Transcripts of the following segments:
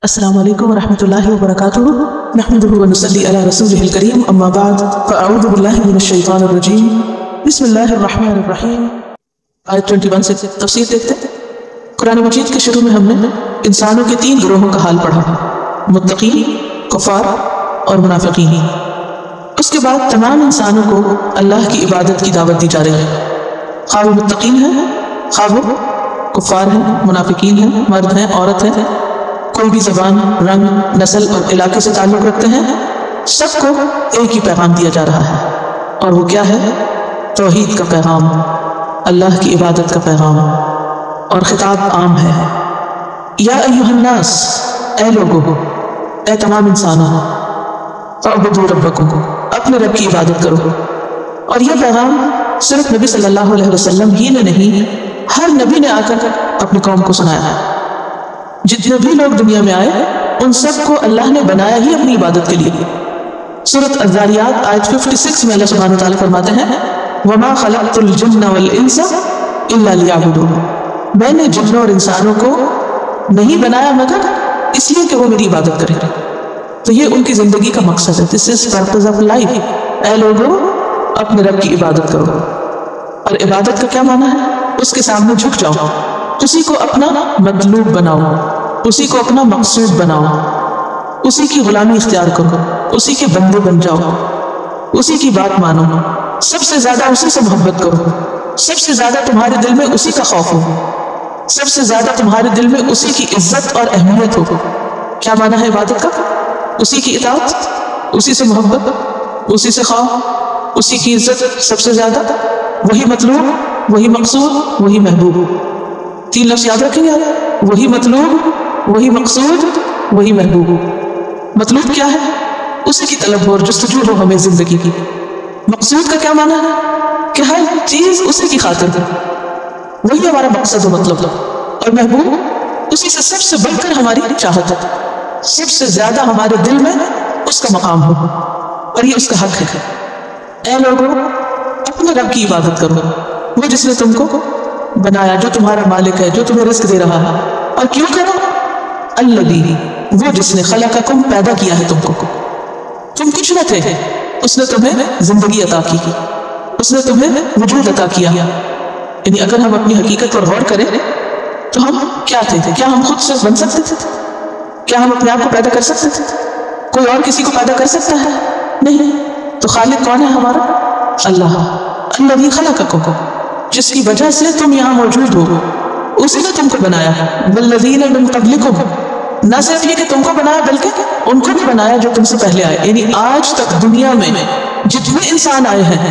السلام علیکم ورحمۃ اللہ وبرکاتہ نحمده ونصلی علی رسوله الکریم اما بعد فاعوذ باللہ من الشیطان الرجیم بسم اللہ الرحمن الرحیم۔ آیت 21 سے تفسیر دیکھتے ہیں۔ قرآن مجید کے شروع میں ہم نے انسانوں کے 3 گروہوں کا حال پڑھا، متقین، کفار اور منافقین۔ اس کے بعد تمام انسانوں کو اللہ کی عبادت کی دعوت دی جا رہی ہے، خواہ وہ متقین ہیں، خواہ وہ کفار ہیں، منافقین ہیں، مرد ہیں، عورت ہیں، کوئی بھی زبان، رنگ، نسل اور علاقے سے تعلق رکھتے ہیں، سب کو ایک ہی پیغام دیا جا رہا ہے، اور وہ کیا ہے؟ توحید کا پیغام، اللہ کی عبادت کا پیغام، اور خطاب عام ہے۔ یا ایھا الناس، اے لوگو، اے تمام انسانوں، اعبدوا ربکم، اپنے رب کی عبادت کرو۔ اور یہ پیغام صرف نبی صلی اللہ علیہ وسلم ہی نے نہیں، ہر نبی نے آ کر اپنی قوم کو سنایا ہے۔ جتنے بھی لوگ دنیا میں آئے ان سب کو اللہ نے بنایا ہی اپنی عبادت کے لیے۔ سورۃ الذاریات آیت 56 میں اللہ سبحانہ وتعالیٰ فرماتے ہیں وَمَا خَلَقْتُ الْجِنَّ وَالْإِنسَ إِلَّا لِيَعْبُدُونِ، میں نے جنوں اور انسانوں کو نہیں بنایا مگر اس لیے کہ وہ میری عبادت کریں۔ تو یہ ان کی زندگی کا مقصد ہے، دس از پرپز آف لائف۔ اے لوگوں، اپنے رب کی عبادت کرو۔ اور عبادت کا کیا معنی ہے؟ اس کے سامنے جھک جاؤ، اسی کو اپنا مطلوب بناؤ، اسی کو اپنا مقصود بناؤ، اسی کی غلامی اختیار کرو، اسی کے بندے بن جاؤ، اسی کی بات مانو، سب سے زیادہ اسی سے محبت کرو، سب سے زیادہ تمہارے دل میں اسی کا خوف ہو، سب سے زیادہ تمہارے دل میں اسی کی عزت اور اہمیت ہو۔ کیا معنی ہے عبادت کا؟ اسی کی اطاعت، اسی سے محبت، اسی سے خوف، اسی کی عزت سب سے زیادہ، وہی مطلوب، وہی مقصود، وہی محبوب۔ 3 لفظ یاد رکھیں گے، وہی مطلوب، وہی مقصود، وہی محبوب۔ مطلوب کیا ہے؟ اسی کی طلب ہو اور جستجو ہو ہمیں زندگی کی۔ مقصود کا کیا معنی ہے؟ کہ ہر چیز اسی کی خاطر ہے، وہی ہمارا مقصد و مطلب۔ اور محبوب اسی سے سب سے بڑھ کر ہماری چاہت ہے، سب سے زیادہ ہمارے دل میں اس کا مقام ہو، اور یہ اس کا حق ہے۔ اے لوگوں، اپنے رب کی عبادت کرو، وہ جس نے تم کو بنایا، جو تمہارا مالک ہے، جو تمہیں رزق دے رہا ہے۔ اور کیوں کرو؟ الذی، وہ جس نے خلقکم، پیدا کیا ہے تم کو، تم کچھ نہ تھے، اس نے تمہیں زندگی عطا کی، اس نے تمہیں وجود عطا کیا۔ یعنی اگر ہم اپنی حقیقت پر غور کریں تو ہم کیا تھے؟ کیا ہم خود سے بن سکتے تھے؟ کیا ہم اپنے آپ کو پیدا کر سکتے تھے؟ کوئی اور کسی کو پیدا کر سکتا ہے؟ نہیں۔ تو خالق کون ہے ہمارا؟ اللہ۔ الذی خلقکم، جس کی وجہ سے تم یہاں موجود ہو، اسی نے تم کو بنایا ہے۔ والذین من قبلکم، نہ صرف یہ کہ تم کو بنایا بلکہ ان کو بھی بنایا جو تم سے پہلے آئے۔ یعنی آج تک دنیا میں جتنے انسان آئے ہیں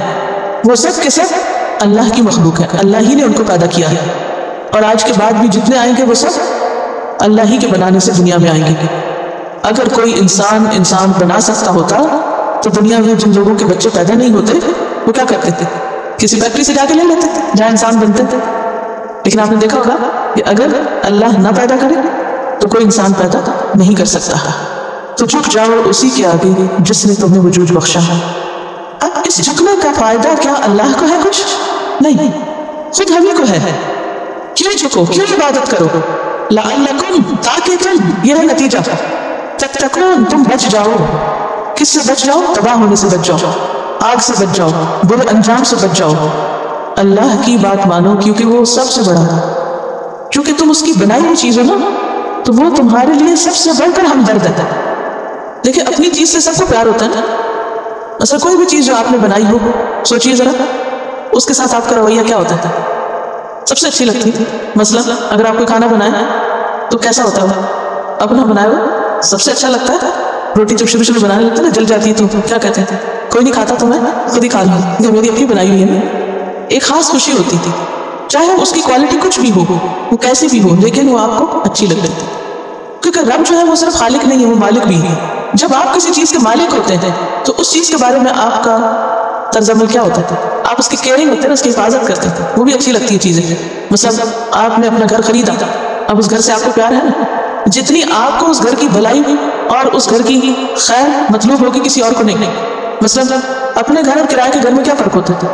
وہ سب کے سب اللہ کی مخلوق ہے، اللہ ہی نے ان کو پیدا کیا ہے، اور آج کے بعد بھی جتنے آئیں گے وہ سب اللہ ہی کے بنانے سے دنیا میں آئیں گے۔ اگر کوئی انسان بنا سکتا ہوتا تو دنیا میں جن لوگوں کے بچے پیدا نہیں ہوتے وہ کیا کرتے تھے؟ کسی فیکٹری سے جا کے لے لیتے تھے جہاں انسان بنتے تھے۔ لیکن آپ نے دیکھا ہوگا کہ اگر اللہ نہ پیدا کرے تو کوئی انسان پیدا نہیں کر سکتا۔ تو جھک جاؤ اسی کے آگے جس نے تمہیں وجود بخشا ہے۔ اب اس جھکنے کا فائدہ کیا اللہ کو ہے؟ کچھ نہیں، خود ہمیں کو ہے۔ کیوں جھکو؟ کیوں عبادت کرو؟ لعلکم، تاکہ تم، یہ ہے نتیجہ، تتقون، تم بچ جاؤ۔ کس سے بچ جاؤ؟ تباہ ہونے سے بچ جاؤ، آگ سے بچ جاؤ، برے انجام سے بچ جاؤ۔ اللہ کی بات مانو کیونکہ وہ سب سے بڑا ہے، کیونکہ تم اس کی بنائی ہوئی چیز ہو نا، تو وہ تمہارے لیے سب سے بڑھ کر ہمدرد ہے۔ دیکھیں، اپنی چیز سے سب کو پیار ہوتا ہے نا۔ مثلا کوئی بھی چیز جو آپ نے بنائی ہو، سوچیے ذرا اس کے ساتھ آپ کا رویہ کیا ہوتا ہے؟ سب سے اچھی لگتی ہے۔ مثلا اگر آپ کوئی کھانا بنائے تو کیسا ہوتا ہے؟ اپنا بنایا ہوا سب سے اچھا لگتا ہے۔ روٹی جب شروع بنانے لگتا ہے نا، جل جاتی ہے تو کیا کہتے ہیں؟ کوئی نہیں کھاتا تو میں خود ہی کھا لوں، جو میری اپنی بنائی ہوئی ہے۔ ایک خاص خوشی ہوتی تھی، چاہے اس کی کوالٹی کچھ بھی ہو، وہ کیسی بھی ہو، لیکن وہ آپ کو اچھی لگ رہی تھی۔ کیونکہ رب جو ہے وہ صرف خالق نہیں ہے، وہ مالک بھی ہے۔ جب آپ کسی چیز کے مالک ہوتے ہیں تو اس چیز کے بارے میں آپ کا طرز عمل کیا ہوتا تھا؟ آپ اس کی کیئرنگ ہوتے ہیں، اس کی حفاظت کرتے تھے، وہ بھی اچھی لگتی ہے چیزیں۔ مثلا آپ نے اپنا گھر خریدا، اب اس گھر سے آپ کو پیار ہے نا، جتنی آپ کو اس گھر کی بھلائی اور اس گھر کی خیر مطلوب ہوگی کسی اور کو نہیں۔ مثلا اپنے گھر اور کرائے کے گھر میں کیا فرق ہوتا تھا؟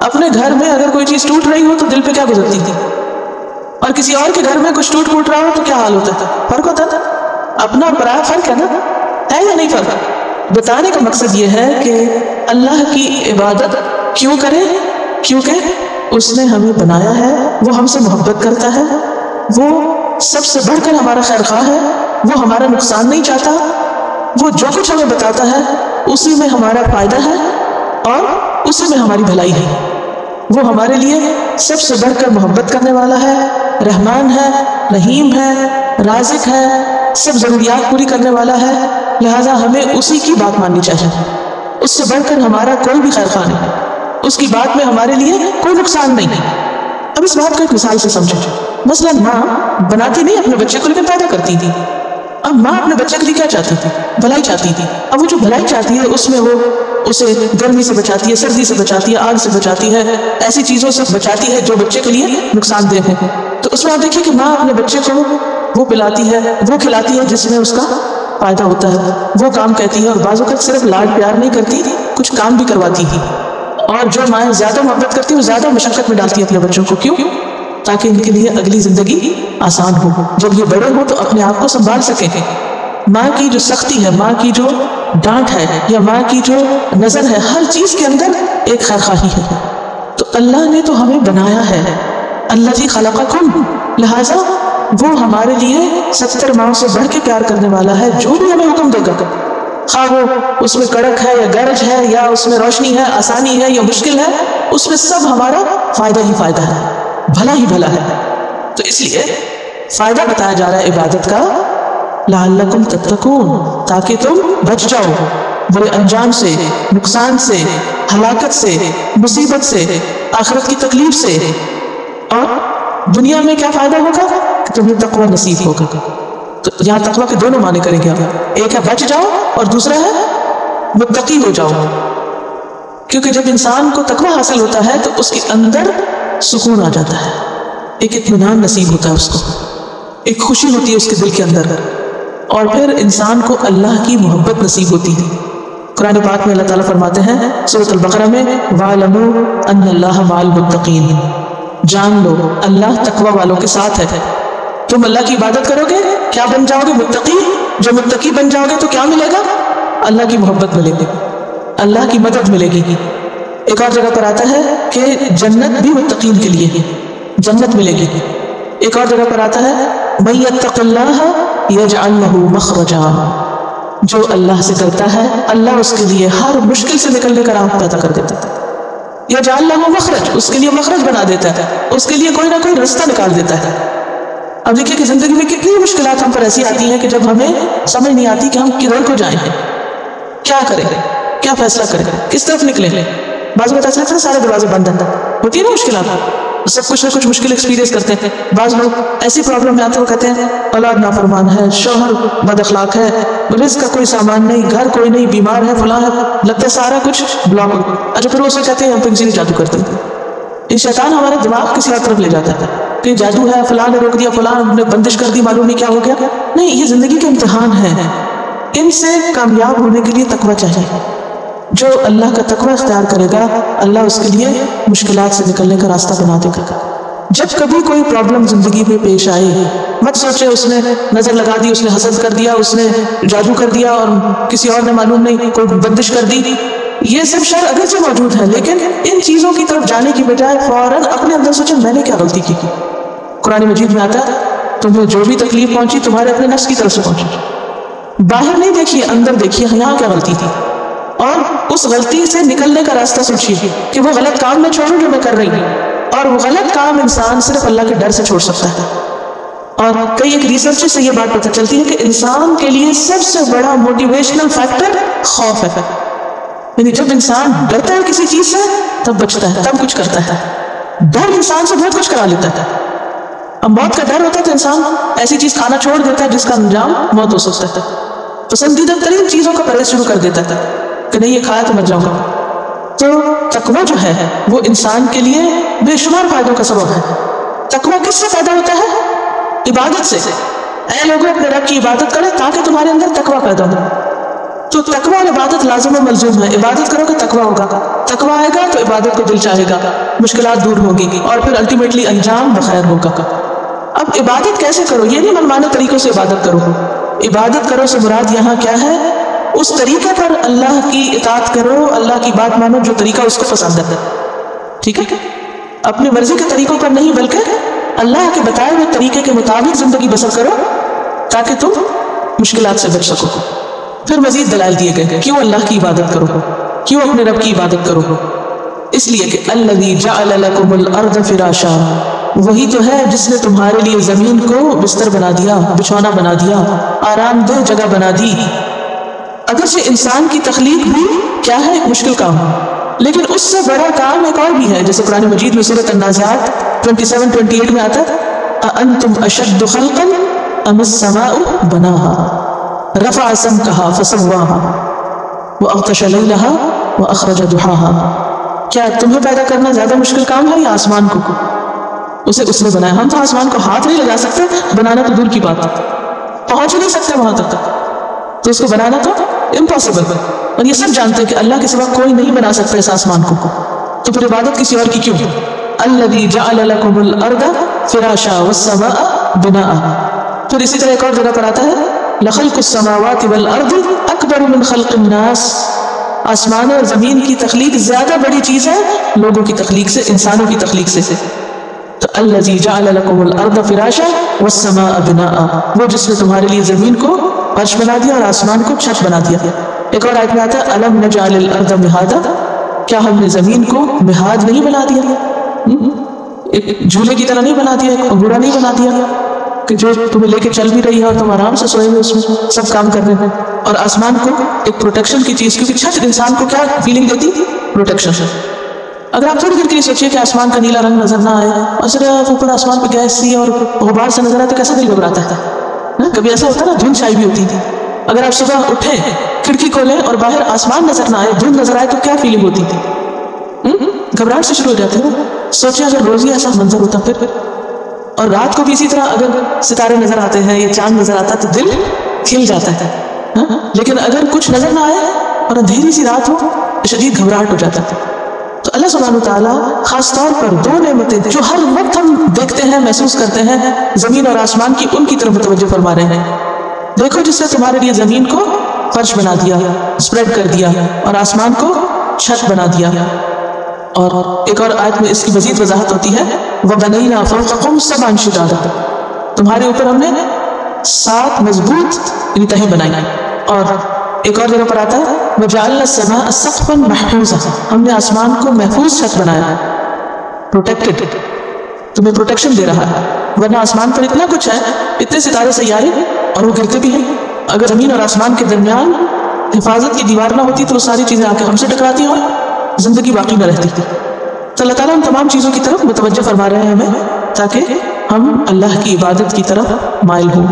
اپنے گھر میں اگر کوئی چیز ٹوٹ رہی ہو تو دل پہ کیا گزرتی تھی، اور کسی اور کے گھر میں کچھ ٹوٹ پھوٹ رہا ہو تو کیا حال ہوتا تھا؟ فرق ہوتا تھا۔ اپنا اور پرایا فرق ہے نا، ہے یا نہیں فرق؟ بتانے کا مقصد یہ ہے کہ اللہ کی عبادت کیوں کریں؟ کیونکہ اس نے ہمیں بنایا ہے، وہ ہم سے محبت کرتا ہے، وہ سب سے بڑھ کر ہمارا خیر خواہ ہے، وہ ہمارا نقصان نہیں چاہتا، وہ جو کچھ ہمیں بتاتا ہے اسی میں ہمارا فائدہ ہے اور اسی میں ہماری بھلائی ہے۔ وہ ہمارے لیے سب سے بڑھ کر محبت کرنے والا ہے، رحمان ہے، رحیم ہے، رازق ہے، سب ضروریات پوری کرنے والا ہے، لہٰذا ہمیں اسی کی بات ماننی چاہیے۔ اس سے بڑھ کر ہمارا کوئی بھی خیر خواہ نہیں، اس کی بات میں ہمارے لیے کوئی نقصان نہیں ہے۔ اب اس بات کو ایک مثال سے سمجھیں، مثلا ماں بناتی نہیں اپنے بچے کو لیکن پیدا کرتی تھی۔ اب ماں اپنے بچے کے لیے کیا چاہتی تھی؟ بھلائی چاہتی تھی۔ اب وہ جو بھلائی چاہتی ہے اس میں وہ اسے گرمی سے بچاتی ہے، سردی سے بچاتی ہے، آگ سے بچاتی ہے، ایسی چیزوں سے بچاتی ہے جو بچے کے لیے نقصان دہ ہیں۔ تو اس میں آپ دیکھیں کہ ماں اپنے بچے کو وہ پلاتی ہے، وہ کھلاتی ہے جس میں اس کا فائدہ ہوتا ہے، وہ کام کہتی ہے، اور بعض اوقات صرف لاڈ پیار نہیں کرتی، کچھ کام بھی کرواتی ہے۔ اور جو مائیں زیادہ محبت کرتی ہیں وہ زیادہ مشقت میں ڈالتی ہے اپنے بچوں کو، کیوں؟ تاکہ ان کے لیے اگلی زندگی آسان ہو، جب یہ بڑے ہو تو اپنے آپ کو سنبھال سکیں۔ ماں کی جو سختی ہے، ماں کی جو ڈانٹ ہے، یا ماں کی جو نظر ہے، ہر چیز کے اندر ایک خیر خواہی ہے۔ تو اللہ نے تو ہمیں بنایا ہے، الذی خلقکم، لہٰذا وہ ہمارے لیے 70 ماؤں سے بڑھ کے پیار کرنے والا ہے۔ جو بھی ہمیں حکم دے گا، خواہ وہ اس میں کڑک ہے یا گرج ہے، یا اس میں روشنی ہے، آسانی ہے یا مشکل ہے، اس میں سب ہمارا فائدہ ہی فائدہ ہے، بھلا ہی بھلا ہے۔ تو اس لیے فائدہ بتایا جا رہا ہے عبادت کا، لعلکم تتقون، تاکہ تم بچ جاؤ برے انجام سے، نقصان سے، ہلاکت سے، مصیبت سے، آخرت کی تکلیف سے۔ اور دنیا میں کیا فائدہ ہوگا؟ کہ تمہیں تقوی نصیب ہوگا۔ تو یہاں تقوی کے دونوں معنی کریں گے، ایک ہے بچ جاؤ اور دوسرا ہے متقی ہو جاؤ۔ کیونکہ جب انسان کو تقوی حاصل ہوتا ہے تو اس کے اندر سکون آ جاتا ہے، ایک اطمینان نصیب ہوتا ہے اس کو، ایک خوشی ہوتی ہے اس کے دل کے اندر، اور پھر انسان کو اللہ کی محبت نصیب ہوتی ہے۔ قرآن پاک میں اللہ تعالیٰ فرماتے ہیں سورۃ البقرہ میں، وَاعْلَمُوا أَنَّ اللَّهَ مَعَ الْمُتَّقِينَ، جان لو اللہ تقوی والوں کے ساتھ ہے۔ تم اللہ کی عبادت کرو گے، کیا بن جاؤ گے؟ متقی۔ جو متقی بن جاؤ گے تو کیا ملے گا؟ اللہ کی محبت ملے گی، اللہ کی مدد ملے گی۔ ایک اور جگہ پر آتا ہے کہ جنت بھی متقین کے لیے ہے، جنت ملے گی۔ ایک اور جگہ پر آتا ہے مَن يَتَّقِ اللَّهَ يَجْعَلْ لَهُ مَخْرَجًا، جو اللہ سے کرتا ہے اللہ اس کے لیے ہر مشکل سے نکلنے کا راہ پیدا کر دیتا ہے۔ يَجْعَلْ لَهُ مَخْرَج، اس کے لیے مخرج بنا دیتا ہے، اس کے لیے کوئی نہ کوئی رستہ نکال دیتا ہے۔ اب دیکھیں کہ زندگی میں کتنی مشکلات ہم پر ایسی آتی ہیں کہ جب ہمیں سمجھ نہیں آتی کہ ہم کدھر کو جائیں، کیا کریں، کیا فیصلہ کریں، کس طرف نکلیں۔ بعض اوقات ایسا لگتا ہے سارے دروازے بند ہیں، ہوتی ہے نا مشکلات، سب کچھ نہ کچھ مشکل ایکسپیرینس کرتے ہیں۔ بعض لوگ ایسی پرابلم میں آتے ہیں، وہ کہتے ہیں اولاد نافرمان ہے، شوہر بد اخلاق ہے، رزق کا کوئی سامان نہیں، گھر کوئی نہیں، بیمار ہے، فلاں ہے، لگتا ہے سارا کچھ بلاک ہو۔ اچھا پھر وہ اسے کہتے ہیں ہم پہ کسی نے جادو کرتے ہیں۔ یہ شیطان ہمارا دماغ کسی اور طرف لے جاتا ہے کہ جادو ہے، فلاں نے روک دیا، فلاں نے بندش کر دی، معلوم نہیں کیا ہو گیا۔ نہیں، یہ زندگی کے امتحان ہیں، ان سے کامیاب ہونے کے لیے تقوی چاہیے۔ جو اللہ کا تقوی اختیار کرے گا اللہ اس کے لیے مشکلات سے نکلنے کا راستہ بنا دے گا۔ جب کبھی کوئی پرابلم زندگی میں پیش آئے، مت سوچے اس نے نظر لگا دی، اس نے حسد کر دیا، اس نے جادو کر دیا، اور کسی اور نے معلوم نہیں کوئی بندش کر دی۔ یہ سب شر اگرچہ موجود ہے، لیکن ان چیزوں کی طرف جانے کی بجائے فوراً اپنے اندر سوچیں میں نے کیا غلطی کی۔ قرآن مجید میں آتا ہے تمہیں جو بھی تکلیف پہنچی تمہارے اپنے نفس کی طرف سے پہنچی، باہر نہیں دیکھیے، اندر دیکھیے یہاں کیا غلطی تھی، اور اس غلطی سے نکلنے کا راستہ سوچیے کہ وہ غلط کام میں چھوڑوں جو میں کر رہی ہوں۔ اور وہ غلط کام انسان صرف اللہ کے ڈر سے چھوڑ سکتا ہے۔ اور کئی ایک ریسرچ سے یہ بات پتہ چلتی ہے کہ انسان کے لیے سب سے بڑا موٹیویشنل فیکٹر خوف ہے، یعنی جب انسان ڈرتا ہے کسی چیز سے تب بچتا ہے، تب کچھ کرتا ہے۔ ڈر انسان سے بہت کچھ کرا لیتا ہے۔ اب موت کا ڈر ہوتا ہے تو انسان ایسی چیز کھانا چھوڑ دیتا ہے جس کا انجام موت ہو سکتا ہے، پسندیدہ ترین چیزوں کا پرہیز شروع کر دیتا ہے کہ نہیں یہ کھایا تو مر جاؤں گا۔ تو تقوی جو ہے وہ انسان کے لیے بے شمار فائدوں کا سبب ہے۔ تقوی کس سے پیدا ہوتا ہے؟ عبادت سے۔ اے لوگوں اپنے رب کی عبادت کرو تاکہ تمہارے اندر تقوی پیدا ہو۔ تو تقوی اور عبادت لازم و ملزوم ہے۔ عبادت کرو گے تقوی ہوگا، تقوی آئے گا تو عبادت کو دل چاہے گا، مشکلات دور ہوگی اور پھر الٹیمیٹلی انجام بخیر ہوگا۔ اب عبادت کیسے کرو؟ یہ نہیں منمانے طریقوں سے عبادت کرو، عبادت کرو سے مراد یہاں کیا ہے؟ اس طریقے پر اللہ کی اطاعت کرو، اللہ کی بات مانو جو طریقہ اس کو پسند ہے. ٹھیک ہے؟ اپنی مرضی کے طریقوں پر نہیں بلکہ اللہ کے بتائے ہوئے طریقے کے مطابق زندگی بسر کرو تاکہ تم مشکلات سے بچ سکو. پھر مزید دلائل دیے گئے کیوں اللہ کی عبادت کرو، کیوں اپنے رب کی عبادت کرو. اس لیے کہ الذی جعل لکم الارض فراشا، وہی تو ہے جس نے تمہارے لیے زمین کو بستر بنا دیا، بچھونا بنا دیا، آرام دہ جگہ بنا دی. اگرچہ انسان کی تخلیق بھی کیا ہے؟ ایک مشکل کام ہے، لیکن اس سے بڑا کام ایک اور بھی ہے جیسے قرآن مجید میں سورۃ النازعات 27-28 میں آتا ہے اَأَنْتُمْ أَشَدُّ خَلْقًا أَمِ السَّمَاءُ بَنَاهَا رَفَعَ سَمْكَهَا فَسَوَّاهَا وَأَغْطَشَ لَيْلَهَا وَأَخْرَجَ ضُحَاهَا. کیا تمہیں پیدا کرنا زیادہ مشکل کام ہے یا آسمان کو؟ اسے اس نے بنایا. ہم تو آسمان کو ہاتھ نہیں لگا سکتے، بنانا تو دور کی بات ہے، پہنچ نہیں سکتے وہاں تک، تو اس کو بنانا تو امپاسبل ہے. اور یہ سب جانتے ہیں کہ اللہ کے سوا کوئی نہیں بنا سکتا اس آسمان کو، تو پھر عبادت کسی اور کی کیوں؟ الذی جعل لکم الارض فراشا والسماء بناء. پھر اسی طرح ایک اور جگہ پر آتا ہے لخلق السماوات والارض اکبر من خلق الناس. آسمان اور زمین کی تخلیق زیادہ بڑی چیز ہے لوگوں کی تخلیق سے، انسانوں کی تخلیق سے. تو الذی جعل لکم الارض فراشا والسماء بناء، وہ جس نے تمہارے لیے زمین کو فرش بنا دیا اور آسمان کو چھت بنا دیا. ایک اور آیت میں آتا ہے الم نجعل الارض مہادا، کیا ہم نے زمین کو مہاد نہیں بنا دیا، ایک جھولے کی طرح نہیں بنا دیا، ایک انگورا نہیں بنا دیا کہ جو تمہیں لے کے چل بھی رہی ہے اور تم آرام سے سوئے ہوئے اس میں سب کام کر رہے ہیں. اور آسمان کو ایک پروٹیکشن کی چیز، کیونکہ چھت انسان کو کیا فیلنگ دیتی؟ پروٹیکشن. اگر آپ تھوڑی دیر کے لیے سوچیے کہ آسمان کا نیلا رنگ نظر نہ آئے اور صرف اوپر آسمان پہ گیس سی اور غبار سے نظر آئے تو کیسا دل گھبراتا ہے. کبھی ایسا ہوتا ہے نا، دھند چھائی بھی ہوتی تھی. اگر آپ صبح اٹھیں، کھڑکی کھولیں اور باہر آسمان نظر نہ آئے، دھند نظر آئے تو کیا فیلنگ ہوتی تھی؟ گھبراہٹ سے شروع ہو جاتے ہیں. سوچیں اگر روزی ایسا منظر ہوتا پھر، اور رات کو بھی اسی طرح اگر ستارے نظر آتے ہیں یا چاند نظر آتا تو دل کھل جاتا ہے. لیکن اگر کچھ نظر نہ آئے اور اندھیری سی رات ہو تو شدید گھبراہٹ ہو جاتا ہے. تو اللہ سبحانہ وتعالیٰ خاص طور پر دو نعمتیں جو ہر وقت ہم دیکھتے ہیں، محسوس کرتے ہیں، زمین اور آسمان کی، ان کی طرف متوجہ فرما رہے ہیں. دیکھو جس نے تمہارے لیے زمین کو فرش بنا دیا، اسپریڈ کر دیا، اور آسمان کو چھت بنا دیا. اور ایک اور آیت میں اس کی مزید وضاحت ہوتی ہے وَبَنَيْنَا فَوْقَكُمْ سَبْعًا شِدَادًا، تمہارے اوپر ہم نے 7 مضبوط تہیں بنائی. اور ایک اور جگہ پر آتا ہے وَجَعَلْنَا السَّمَاءَ سَقْفًا مَحْفُوظًا، ہم نے آسمان کو محفوظ چھت بنایا ہے، پروٹیکٹڈ، تمہیں پروٹیکشن دے رہا ہے. ورنہ آسمان پر اتنا کچھ ہے، اتنے ستارے سیارے، اور وہ گرتے بھی ہیں. اگر زمین اور آسمان کے درمیان حفاظت کی دیوار نہ ہوتی تو وہ ساری چیزیں آ کے ہم سے ٹکراتی اور زندگی باقی نہ رہتی. تو اللہ تعالیٰ ان تمام چیزوں کی طرف متوجہ فرما رہے ہیں ہمیں تاکہ ہم اللہ کی عبادت کی طرف مائل ہوں.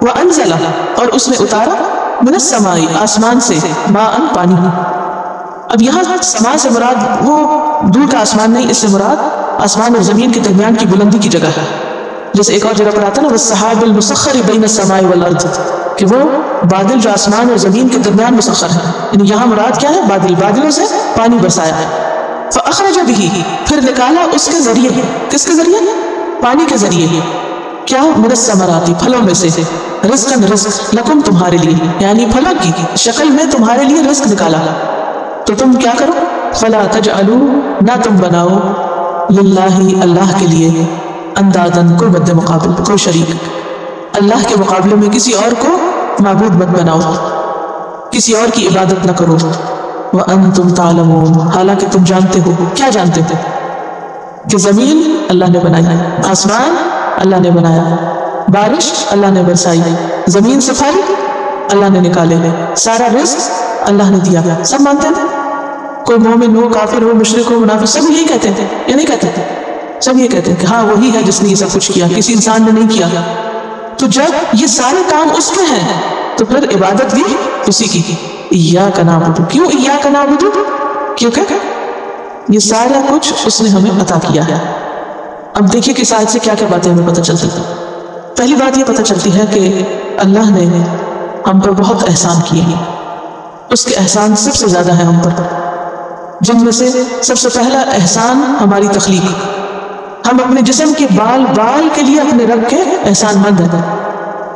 وَأَنزَلَ، اور اس نے اتارا، مِنَ السَّمَاءِ، آسمان سے، ماءً، پانی. اب یہاں سما سے مراد وہ دور کا آسمان نہیں، اس سے مراد آسمان اور زمین کے درمیان کی بلندی کی جگہ ہے. جیسے ایک اور جگہ پر آتا ہے نا وَالسَّحَابِ الْمُسَخَّرِ بَيْنَ السَّمَاءِ وَالْأَرْضِ، کہ وہ بادل جو آسمان اور زمین کے درمیان مسخر ہے. یعنی یہاں مراد کیا ہے؟ بادل، بادلوں سے پانی برسایا ہے. فَأَخْرَجَ بِهِ، پھر نکالا اس کے ذریعے. کس کے ذریعے؟ پانی کے ذریعے. کیا؟ مِنَ الثَّمَرَاتِ، پھلوں میں سے، رزقاً، رزق، لکم، تمہارے لیے، یعنی پھلوں کی شکل میں تمہارے لیے رزق نکالا. تو تم کیا کرو؟ فَلَا تَجْعَلُوا، نہ تم بناؤ، لِلَّهِ، اللہ کے لیے، اندادن، کوئی مد مقابل، کوئی شریک. اللہ کے مقابلے میں کسی اور کو معبود مت بناؤ، کسی اور کی عبادت نہ کرو. وَأَنْتُمْ تَعْلَمُونَ، حالانکہ تم جانتے ہو. کیا جانتے تھے؟ کہ زمین اللہ نے بنائی، آسمان اللہ نے بنایا، بارش اللہ نے برسائی، زمین سے پھل اللہ نے نکالے، سارا رزق اللہ نے دیا. سب مانتے تھے. کوئی مومن ہو، کافر ہو، مشرک ہو، منافق، سب یہی کہتے تھے یا نہیں کہتے تھے؟ سب یہ کہتے ہیں کہ ہاں وہی ہے جس نے یہ سب کچھ کیا، کسی انسان نے نہیں کیا. تو جب یہ سارے کام اس کے ہیں تو پھر عبادت بھی اسی کی. ایاک نعبد، کیوں ایاک نعبد؟ کیونکہ یہ سارا کچھ اس نے ہمیں عطا کیا ہے. اب دیکھیے کہ اس آیت سے کیا کیا باتیں ہمیں پتہ چلتی ہیں. پہلی بات یہ پتہ چلتی ہے کہ اللہ نے ہم پر بہت احسان کیے ہیں. اس کے احسان سب سے زیادہ ہے ہم پر، جن میں سے سب سے پہلا احسان ہماری تخلیق. ہم اپنے جسم کے بال کے لیے اپنے رب کے احسان مند ہیں.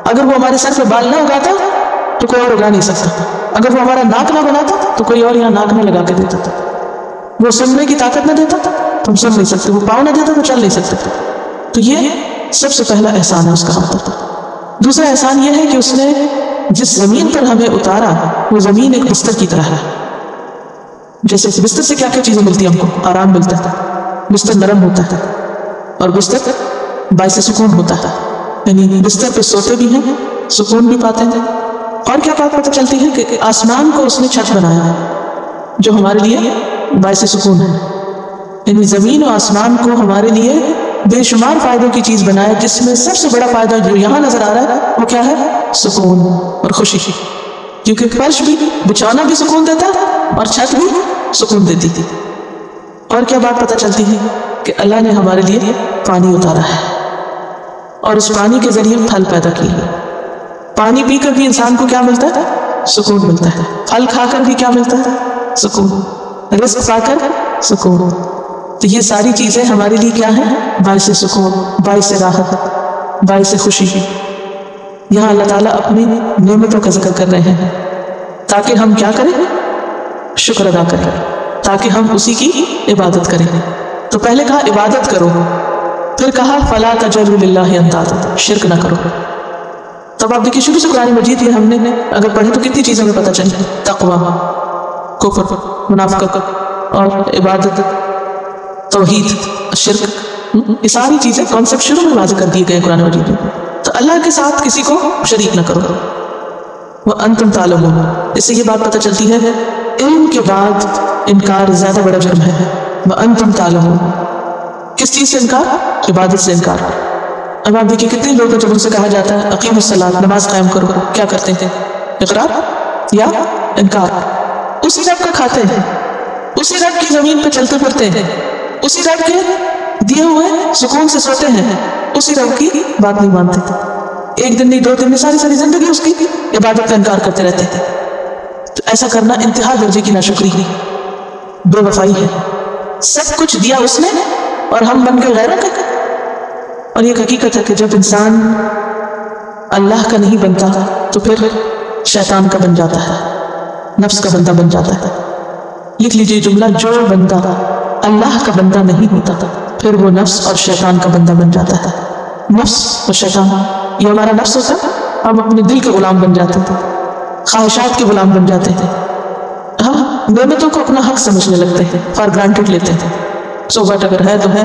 اگر وہ ہمارے سر پہ بال نہ اگاتا تو کوئی اور اگا نہیں سکتا. اگر وہ ہمارا ناک نہ بناتا تو کوئی اور یہاں ناک نہ لگا کے دیتا تھا. وہ سننے کی طاقت نہ دیتا تو ہم سن نہیں سکتے. وہ پاؤں نہ دیتا تو چل نہیں سکتے. تو یہ سب سے پہلا احسان ہے اس کا ہم پر. دوسرا احسان یہ ہے کہ اس نے جس زمین پر ہمیں اتارا وہ زمین ایک بستر کی طرح ہے. جیسے بستر سے کیا کیا چیزیں ملتی ہیں ہم کو؟ آرام ملتا ہے، بستر نرم ہوتا ہے، اور بستر باعث سکون ہوتا ہے. یعنی بستر پہ سوتے بھی ہیں، سکون بھی پاتے ہیں. اور کیا بات پتہ چلتی ہے کہ آسمان کو اس نے چھت بنایا ہے جو ہمارے لیے باعث سکون ہے. یعنی زمین و آسمان کو ہمارے لیے بے شمار فائدوں کی چیز بنایا، جس میں سب سے بڑا فائدہ جو یہاں نظر آ رہا ہے وہ کیا ہے؟ سکون اور خوشی. کیونکہ فرش بھی، بچھونا بھی سکون دیتا ہے اور چھت بھی سکون دیتی تھی. اور کیا بات پتہ چلتی ہے کہ اللہ نے ہمارے لیے پانی اتارا ہے اور اس پانی کے ذریعے پھل پیدا کیے. پانی پی کر بھی انسان کو کیا ملتا ہے؟ سکون ملتا ہے. پھل کھا کر بھی کیا ملتا ہے؟ سکون. رزق پا کر سکون. تو یہ ساری چیزیں ہمارے لیے کیا ہیں؟ باعث سکون، باعث راحت، باعث خوشی. یہاں اللہ تعالیٰ اپنی نعمتوں کا ذکر کر رہے ہیں تاکہ ہم کیا کریں؟ شکر ادا کریں، تاکہ ہم اسی کی عبادت کریں. تو پہلے کہا عبادت کرو، پھر کہا فلا تجعلوا للہ اندادا، شرک نہ کرو. تب آپ دیکھیے شروع سے قرآن مجید میں ہم نے اگر پڑھے تو کتنی چیزیں ہمیں پتہ چلی. تقویٰ، کفر، منافقت اور عبادت، توحید، شرک، یہ ساری چیزیں کانسیپٹ شروع میں واضح کر دیے گئے قرآن مجید میں. تو اللہ کے ساتھ کسی کو شریک نہ کرو. وَأَنْتُمْ تَعْلَمُونَ، اس سے یہ بات پتہ چلتی ہے علم کے بعد انکار زیادہ بڑا جرم ہے. وَأَنْتُمْ تَعْلَمُونَ، کس چیز سے انکار؟ عبادت سے انکار. اب آپ دیکھیے کتنے لوگ ہیں جب ان سے کہا جاتا ہے اقیم الصلاۃ، نماز قائم کرو، کیا کرتے ہیں؟ اقرار یا انکار. اسی رب کا کھاتے ہیں، اسی رب کی زمین پہ چلتے پھرتے ہیں، اسی رب کے دیے ہوئے سکون سے سوتے ہیں، اسی رب کی بات نہیں مانتے تھے. ایک دن نہیں، 2 دن نہیں، ساری زندگی اس کی عبادت کا انکار کرتے رہتے تھے. تو ایسا کرنا انتہا درجے کی ناشکری ہے، بے وفائی ہے. سب کچھ دیا اس نے اور ہم بن کے غیروں کے. اور یہ حقیقت ہے کہ جب انسان اللہ کا نہیں بنتا تو پھر شیطان کا بن جاتا ہے، نفس کا بندہ بن جاتا ہے. لکھ لیجیے جملہ، جو بندہ اللہ کا بندہ نہیں ہوتا پھر وہ نفس اور شیطان کا بندہ بن جاتا ہے. نفس اور شیطان، یہ ہمارا نفس ہوتا ہے، ہم اپنے دل کے غلام بن جاتے تھے، خواہشات کے غلام بن جاتے تھے. ہم نعمتوں کو اپنا حق سمجھنے لگتے ہیں، فار گرانٹیڈ لیتے ہیں. سو بٹ اگر ہے تو ہے،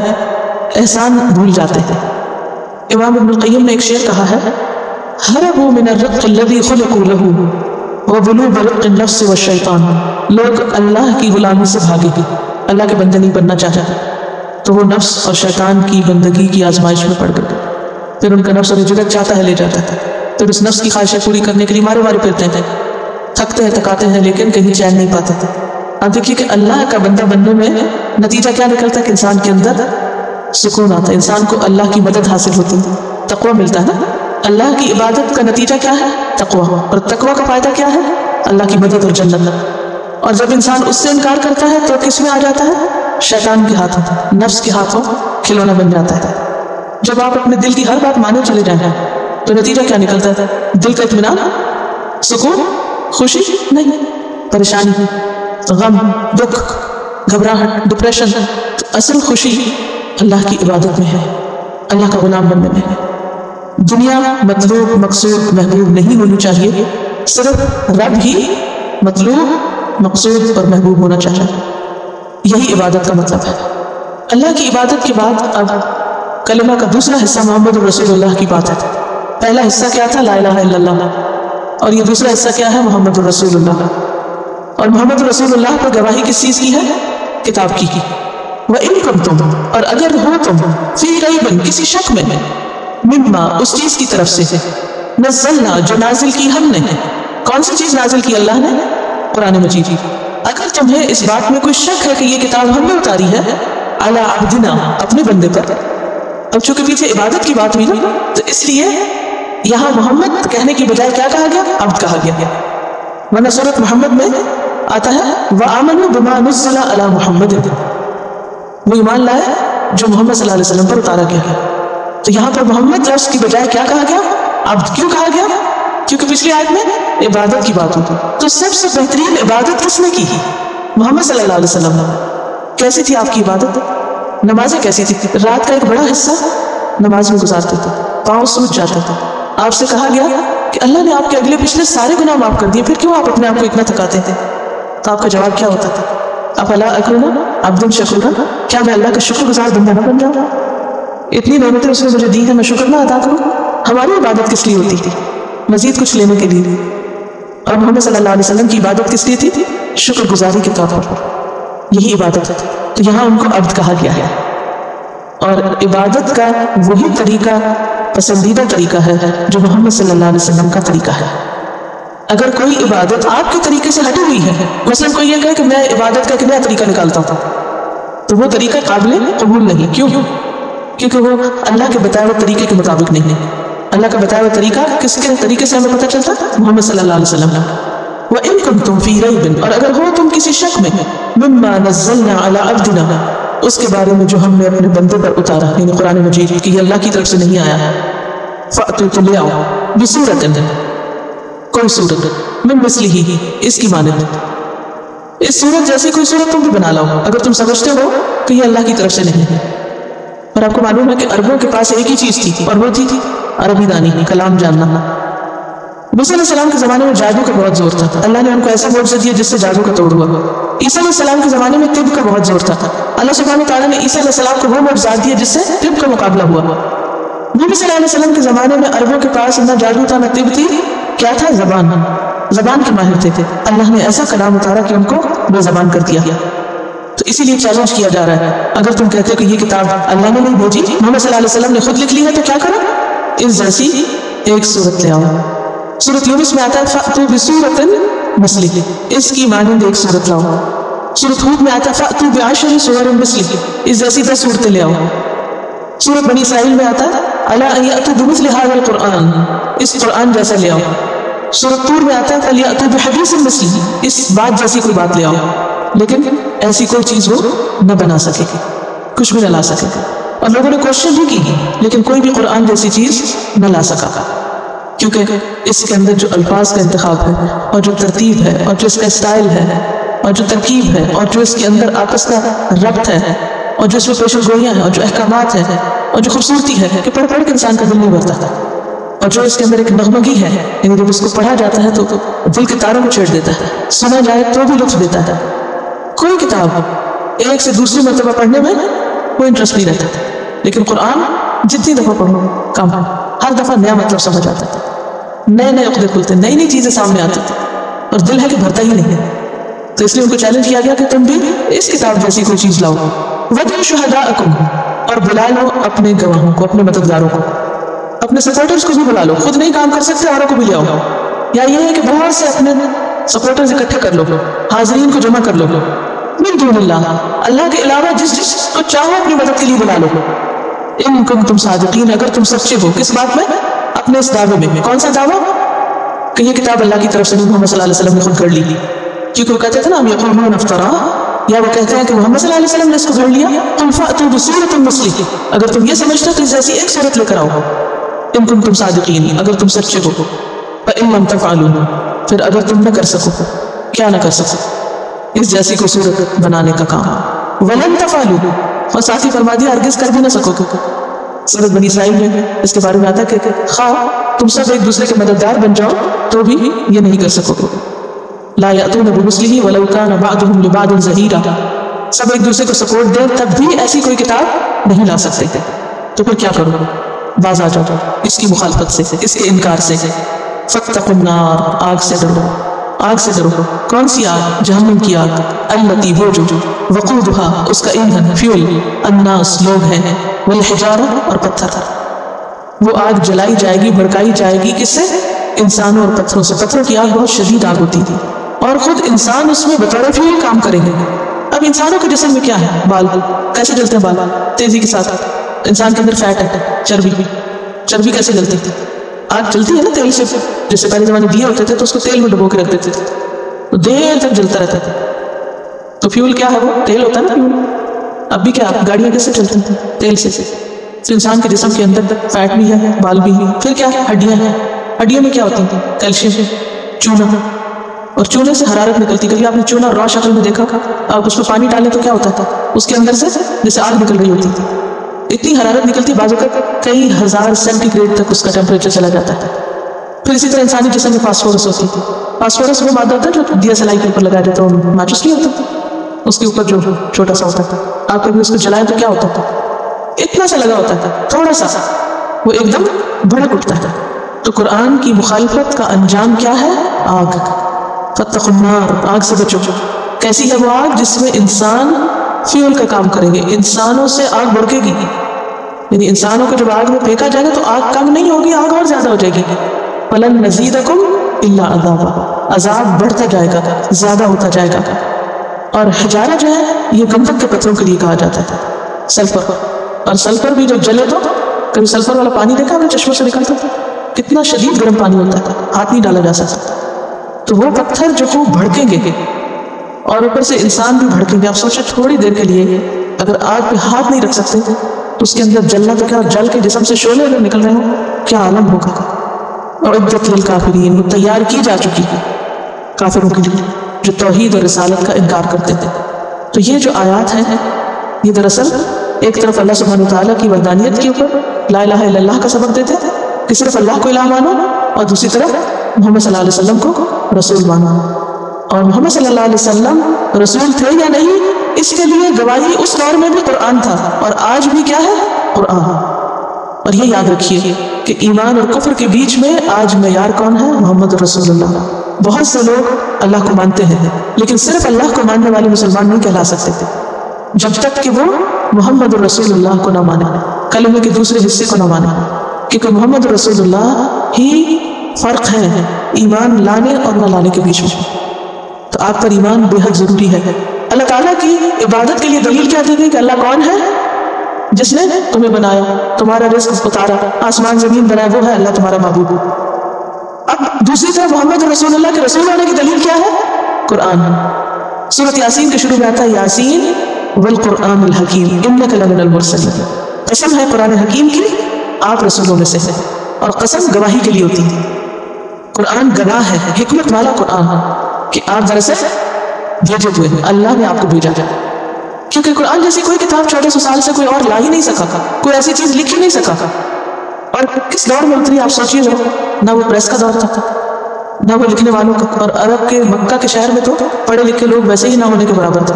احسان بھول جاتے ہیں. امام ابن القیم نے ایک شعر کہا ہے، ہربوا من الرق الذی خلقوا له وبلوا برق النفس والشیطان. لوگ اللہ کی غلامی سے بھاگے گی، اللہ کے بندے نہیں بننا چاہتے تو وہ نفس اور شیطان کی بندگی کی آزمائش میں پڑ گئے. پھر ان کا نفس اور جگت چاہتا ہے لے جاتا ہے، پھر اس نفس کی خواہشیں پوری کرنے کے لیے مارے مارے پھرتے ہیں، تھکتے ہیں، تھکاتے ہیں، لیکن کہیں چین نہیں پاتے تھے. اب دیکھیے کہ اللہ کا بندہ بننے میں نتیجہ کیا نکلتا ہے کہ انسان کے اندر سکون آتا ہے، انسان کو اللہ کی مدد حاصل ہوتی ہے، تقویٰ ملتا ہے نا. اللہ کی عبادت کا نتیجہ کیا ہے؟ تقویٰ. اور تقویٰ کا فائدہ کیا ہے؟ اللہ کی مدد اور جنت. اور جب انسان اس سے انکار کرتا ہے تو کس میں آ جاتا ہے؟ شیطان کے ہاتھوں، نفس کے ہاتھوں کھلونا بن جاتا ہے. جب آپ اپنے دل کی ہر بات مانے چلے جائیں تو نتیجہ کیا نکلتا ہے؟ دل کا اطمینان، سکون، خوشی نہیں، پریشانی، غم، دکھ، گھبراہٹ، ڈپریشن. تو اصل خوشی اللہ کی عبادت میں ہے، اللہ کا غلام بننے میں ہے. دنیا مطلوب، مقصود، محبوب نہیں ہونی چاہیے، صرف رب ہی مطلوب، مقصود اور محبوب ہونا چاہیے. یہی عبادت کا مطلب ہے. اللہ کی عبادت کے بعد اب کلمہ کا دوسرا حصہ محمد رسول اللہ کی بات ہے. پہلا حصہ کیا تھا؟ لا الہ الا اللہ. اور یہ دوسرا حصہ کیا ہے؟ محمد رسول اللہ. اور محمد رسول اللہ پر گواہی کس چیز کی ہے؟ کتاب کی. وَإِن كُنتُمْ، اور اگر ہو تم، فی ریب، کسی شک میں، مما، اس چیز کی طرف سے، نزلنا، جو نازل کی ہم نے. کون سی چیز نازل کی اللہ نے؟ قرآن مجید. اگر تمہیں اس بات میں کوئی شک ہے کہ یہ کتاب ہم نے اتاری ہے، علی عبدنا، اپنے بندے پر. اب چونکہ پیچھے عبادت کی بات ہوئی نا، تو اس لیے یہاں محمد کہنے کی بجائے کیا کہا گیا؟ عبد کہا گیا. ورنہ سورۃ محمد میں آتا ہے وَآمَنُوا بِمَا نُزِّلَ عَلَى مُحَمَّدٍ، وہ ایمان لائے جو محمد صلی اللہ علیہ وسلم پر اتارا گیا. تو یہاں پر محمد لفظ کی بجائے کیا کہا گیا؟ عبد کیوں کہا گیا؟ کیونکہ پچھلی آیت میں عبادت کی بات ہوتی. تو سب سے بہترین عبادت کس نے کی؟ محمد صلی اللہ علیہ وسلم نے. کیسی تھی آپ کی عبادت؟ نمازیں کیسی تھی؟ رات کا ایک بڑا حصہ نماز میں گزارتے تھے, پاؤں سوج جاتے تھے. آپ سے کہا گیا کہ اللہ نے آپ کے اگلے پچھلے سارے گناہ معاف کر دیے, پھر کیوں آپ اپنے آپ کو اتنا تھکاتے تھے؟ تو آپ کا جواب کیا ہوتا تھا؟ افلا اکون عبدا شکورا, کیا میں اللہ کا شکر گزار بندہ نہ بن جاؤں؟ اتنی نعمتیں اس نے مجھے دی ہیں, میں شکر نہ ادا کروں؟ ہماری عبادت کس لیے ہوتی تھی؟ مزید کچھ لینے کے لیے. اور محمد صلی اللہ علیہ وسلم کی عبادت کس لیے تھی؟ شکر گزاری کے طور پر. یہی عبادت ہے. تو یہاں ان کو عبد کہا گیا ہے. اور عبادت کا وہی طریقہ پسندیدہ طریقہ ہے جو محمد صلی اللہ علیہ وسلم کا طریقہ ہے. اگر کوئی عبادت آپ کے طریقے سے ہٹی ہوئی ہے, مثلا کوئی یہ کہے کہ میں عبادت کا ایک نیا طریقہ نکالتا ہوں, تو وہ طریقہ قابل قبول نہیں. کیوں؟ کیونکہ وہ اللہ کے بتائے ہوئے طریقے کے مطابق نہیں ہے. اللہ کا بتایا ہوا طریقہ کس کے طریقے سے ہمیں پتہ چلتا؟ محمد صلی اللہ علیہ وسلم نے. وَإِن كُنتُمْ فِي رَيْبٍ, اور اگر ہو تم کسی شک میں, مِمَّا نَزَّلْنَا عَلَىٰ عَبْدِنَا, اس کے بارے میں جو ہم نے اپنے بندے پر اتارا, یعنی قرآن مجید, کہ یہ اللہ کی طرف سے نہیں آیا ہے. فَأْتُوا, تو لے آؤ, بِسُورَةٍ, کوئی سورت, مِن مِثْلِهِ, اس کی مانند, اس سورت جیسی کوئی سورت تم بھی بنا لاؤ اگر تم سمجھتے ہو کہ یہ اللہ کی طرف سے نہیں ہے. اور آپ کو معلوم ہے کہ عربوں کے پاس ایک ہی چیز تھی, اور وہ تھی عربی دانی, کلام جاننا. موسیٰ علیہ السلام کے زمانے میں جادو کا بہت زور تھا. اللہ نے ان کو ایسا معجزہ دیا جس سے جادو کا توڑ ہوا. عیسیٰ علیہ السلام کے زمانے میں طب کا بہت زور تھا. اللہ سبحانہ تعالیٰ نے عیسیٰ علیہ السلام کو وہ معجزات دیا جس سے طب کا مقابلہ ہوا. نبی صلی اللہ علیہ وسلم کے زمانے میں عربوں کے پاس نہ جادو تھا نہ طب تھی. کیا تھا؟ زبان کے ماہر تھے. اللہ نے ایسا کلام اتارا کہ ان کو بے زبان کر دیا. تو اسی لیے چیلنج کیا جا رہا ہے, اگر تم کہتے ہو کہ یہ کتاب اللہ نے نہیں بھیجی, محمد صلی اللہ علیہ وسلم نے خود لکھ لی ہے, تو کیا کرو؟ اس جیسی ایک سورت لے آؤ. سورۃ یونس میں آتا ہے فَأْتُوا بِسُورَةٍ مِثْلِهِ, اس کی مانند ایک سورت لاؤ. سورۃ ہود میں آتا ہے فَأْتُوا بِعَشْرِ سُوَرٍ مِثْلِهِ, اس جیسی 10 صورتیں لے آؤ. سورۃ بنی اسرائیل میں آتا ہے أَلَا أَن يَأْتُوا بِمِثْلِ هَذَا الْقُرْآنِ, اس قرآن جیسا لے آؤ. سورۃ طور میں آتا ہے فَلْيَأْتُوا بِحَدِيثٍ مِثْلِهِ, اس بات جیسی کوئی بات لے آؤ. لیکن ایسی کوئی چیز وہ نہ بنا سکے گی, کچھ بھی نہ لا سکے گا. اور لوگوں نے کوشش بھی کی, لیکن کوئی بھی قرآن جیسی چیز نہ لا سکا, کیونکہ اس کے اندر جو الفاظ کا انتخاب ہے, اور جو ترتیب ہے, اور جو اس کا اسٹائل ہے, اور جو ترکیب ہے, اور جو اس کے اندر آپس کا ربط ہے, اور جو اس میں پیشن گوئیاں ہیں, اور جو احکامات ہیں, اور جو خوبصورتی ہے کہ پڑھ پڑھ کے انسان کا دل نہیں بھرتا تھا, اور جو اس کے اندر ایک نغمگی ہے, یعنی جب اس کو پڑھا جاتا ہے تو دل کے تاروں کو چھیڑ دیتا ہے, سنا جائے تو بھی لطف دیتا ہے. کوئی کتاب ایک سے دوسری مرتبہ پڑھنے میں کوئی انٹرسٹ نہیں رہتا تھا, لیکن قرآن جتنی دفعہ پڑھو کم ہے, ہر دفعہ نیا مطلب سمجھ آتا تھا, نئے نئے عقدے کھلتے, نئی نئی چیزیں سامنے آتی تھی, اور دل ہے کہ بھرتا ہی نہیں ہے. تو اس لیے ان کو چیلنج کیا گیا کہ تم بھی اس کتاب جیسی کوئی چیز لاؤ. وَادْعُوا شُهَدَاءَكُمْ, اور بلا لو اپنے گواہوں کو, اپنے مددگاروں کو, اپنے سپورٹرز کو بھی بلا لو. خود نہیں کام کر سکتے, اوروں کو بھی لے آؤ. یا یہ ہے کہ بہت سے اپنے سپورٹرز اکٹھے کر لو, حاضرین کو جمع کر لو, من دون اللہ, اللہ کے علاوہ جس جس کو چاہو اپنی مدد کے لیے بلا لو. ان کنتم صادقین, اگر تم سچے ہو. کس بات میں؟ اپنے اس دعوے میں. کون سا دعویٰ؟ کہ یہ کتاب اللہ کی طرف سے نہیں, محمد صلی اللہ علیہ وسلم نے خود گھڑ لی. کیونکہ وہ کہتے تھے نا ہم یقولون افترا, یا وہ کہتے ہیں کہ محمد صلی اللہ علیہ وسلم نے اس کو گھڑ لیا. قل فأتوا بسورة مثلہ, اگر تم یہ سمجھتے ہو تو جیسی ایک سورت لے کر آؤ. ان کنتم صادقین, اگر تم سچے ہو. فإن لم تفعلوا, پھر اگر تم نہ کر سکو, کیا نہ کر سکو؟ اس جیسی کوئی صورت بنانے کا کام. ولن تفعلوا, اور ساتھ ہی فرما دیا ہرگز کر بھی نہ سکو گے. سورۃ بنی اسرائیل میں اس کے بارے میں آتا ہے کہ خواہ تم سب ایک دوسرے کے مددگار بن جاؤ تو بھی یہ نہیں کر سکو گے. لا یأتون بمثلہ ولو کان بعضهم لبعض ظہیرا, سب ایک دوسرے کو سپورٹ دے تب بھی ایسی کوئی کتاب نہیں لا سکتے تھے. تو پھر کیا کرو؟ باز آ جاؤ اس کی مخالفت سے, اس کے انکار سے. فاتقوا النار, آگ سے ڈرو. آگ سے ڈرو. کون سی آگ؟ جہنم کی آگ. التی, وہ جو وقودها, اس کا ایندھن, فیول, الناس, لوگ ہیں, والحجارہ, اور پتھر. وہ آگ جلائی جائے گی, بھڑکائی جائے گی, کس سے؟ انسانوں اور پتھروں سے. پتھروں کی آگ بہت شدید آگ ہوتی تھی, اور خود انسان اس میں بطور فیول کام کریں گے. اب انسانوں کے جسم میں کیا ہے؟ بال. کیسے جلتے ہیں بال؟ تیزی کے ساتھ. انسان کے اندر فیٹ ہے, چربی. چربی کیسے جلتی تھی؟ آگ جلتی ہے نا تیل سے. جیسے پہلے زمانے دیے ہوتے تھے تو اس کو تیل میں ڈبو کے رکھ دیتے تھے, تو دیر تک جلتا رہتا تھا. تو فیول کیا ہے؟ وہ تیل ہوتا ہے نا, فیول. اب بھی کیا گاڑیاں کیسے چلتی تھیں؟ تیل سے. تو انسان کے جسم کے اندر فیٹ بھی ہے، بال بھی ہے، پھر کیا ہے؟ ہڈیاں ہیں. ہڈیوں میں کیا ہوتی ہیں؟ کیلشیم، چونا، اور چونے سے حرارت نکلتی. کبھی آپ نے چونا را شکل میں دیکھا؟ آپ اس میں پانی ڈالیں تو کیا ہوتا تھا؟ اس کے اندر سے جیسے آگ نکل رہی ہوتی تھی. اتنی حرارت نکلتی، بعض اوقات کئی ہزار سینٹی گریڈ تک اس کا ٹیمپریچر چلا جاتا ہے. پھر اسی طرح انسانی جسم میں فاسفورس ہوتی تھی. فاسفورس وہ مادہ ہوتا ہے جو دیا سلائی کے اوپر لگایا جاتا ہے، ماچس نہیں ہوتا تھا اس کے اوپر جو چھوٹا سا ہوتا تھا. آپ کبھی اس کو جلائیں تو کیا ہوتا تھا؟ اتنا سا لگا ہوتا تھا، تھوڑا سا وہ ایک دم بھڑک اٹھتا تھا. تو قرآن کی مخالفت کا انجام کیا ہے؟ آگ. فاتقوا النار، آگ سے بچو. کیسی ہے وہ آگ؟ جس میں انسان فیول کا کام کریں گے. انسانوں سے آگ بڑھے گی، یعنی انسانوں کو جب آگ میں پھینکا جائے گا تو آگ کم نہیں ہوگی، آگ اور زیادہ ہو جائے گی. فَلَن نَزِيدَكُمْ إِلَّا عَذَابًا، عذاب بڑھتا جائے گا، زیادہ ہوتا جائے گا. اور حجارہ جو ہے یہ گندم کے پتھروں کے لیے کہا جاتا ہے، سلفر. اور سلفر بھی جب جلے تو کبھی سلفر والا پانی دیکھا ہم نے چشموں سے نکلتا تھا، کتنا شدید گرم پانی ہوتا تھا، ہاتھ نہیں ڈالا جا سکتا. تو وہ پتھر جو خوب بھڑکیں گے اور اوپر سے انسان بھی بھڑکیں گے. آپ سوچیں تھوڑی دیر کے لیے اگر آگ پہ ہاتھ نہیں رکھ سکتے تو اس کے اندر جلنا تو کیا، جل کے جسم سے شعلے اگر نکل رہے ہوں کیا عالم ہوگا. اور عدت للکافرین، وہ تیار کی جا چکی ہے کافروں کے لیے جو توحید اور رسالت کا انکار کرتے تھے. تو یہ جو آیات ہیں یہ دراصل ایک طرف اللہ سبحانہ وتعالیٰ کی وحدانیت کے اوپر لا الہ الا اللہ کا سبق دیتے تھے کہ صرف اللہ کو الہ مانو، اور دوسری طرف محمد صلی اللہ علیہ وسلم کو رسول مانو. اور محمد صلی اللہ علیہ وسلم رسول تھے یا نہیں، اس کے لیے گواہی اس دور میں بھی قرآن تھا، اور آج بھی کیا ہے؟ قرآن. اور یہ یاد رکھیے کہ ایمان اور کفر کے بیچ میں آج معیار کون ہے؟ محمد رسول اللہ. بہت سے لوگ اللہ کو مانتے ہیں لیکن صرف اللہ کو ماننے والے مسلمان نہیں کہلا سکتے تھے جب تک کہ وہ محمد رسول اللہ کو نہ مانے، کلمے کے دوسرے حصے کو نہ مانے. کیونکہ محمد رسول اللہ ہی فرق ہے ایمان لانے اور نہ لانے کے بیچ میں. تو آپ پر ایمان بے حد ضروری ہے. اللہ تعالیٰ کی عبادت کے لیے دلیل کیا دی گئی کہ اللہ کون ہے؟ جس نے تمہیں بنایا، تمہارا رزق اتارا، آسمان زمین بنایا، وہ ہے اللہ تمہارا معبود. اب دوسری طرف محمد رسول اللہ کے رسول ہونے کی دلیل کیا ہے؟ قرآن. سورۃ یاسین کے شروع میں آتا ہے یاسین والقرآن الحکیم انک لمن المرسلین. قسم ہے قرآن حکیم کی، آپ رسولوں میں سے ہیں. اور قسم گواہی کے لیے ہوتی ہے. قرآن گواہ ہے، حکمت والا قرآن ہے کہ آپ دراصل بھیجے ہوئے ہیں، اللہ نے آپ کو بھیجا ہے. کیونکہ قرآن جیسی کوئی کتاب 1400 سال سے کوئی اور لا ہی نہیں سکا، کوئی ایسی چیز لکھ ہی نہیں سکا. اور کس دور میں اتری آپ سوچیے، نہ وہ پریس کا دور تھا نہ وہ لکھنے والوں کا. اور عرب کے مکہ کے شہر میں تو پڑھے لکھے لوگ ویسے ہی نہ ہونے کے برابر تھے،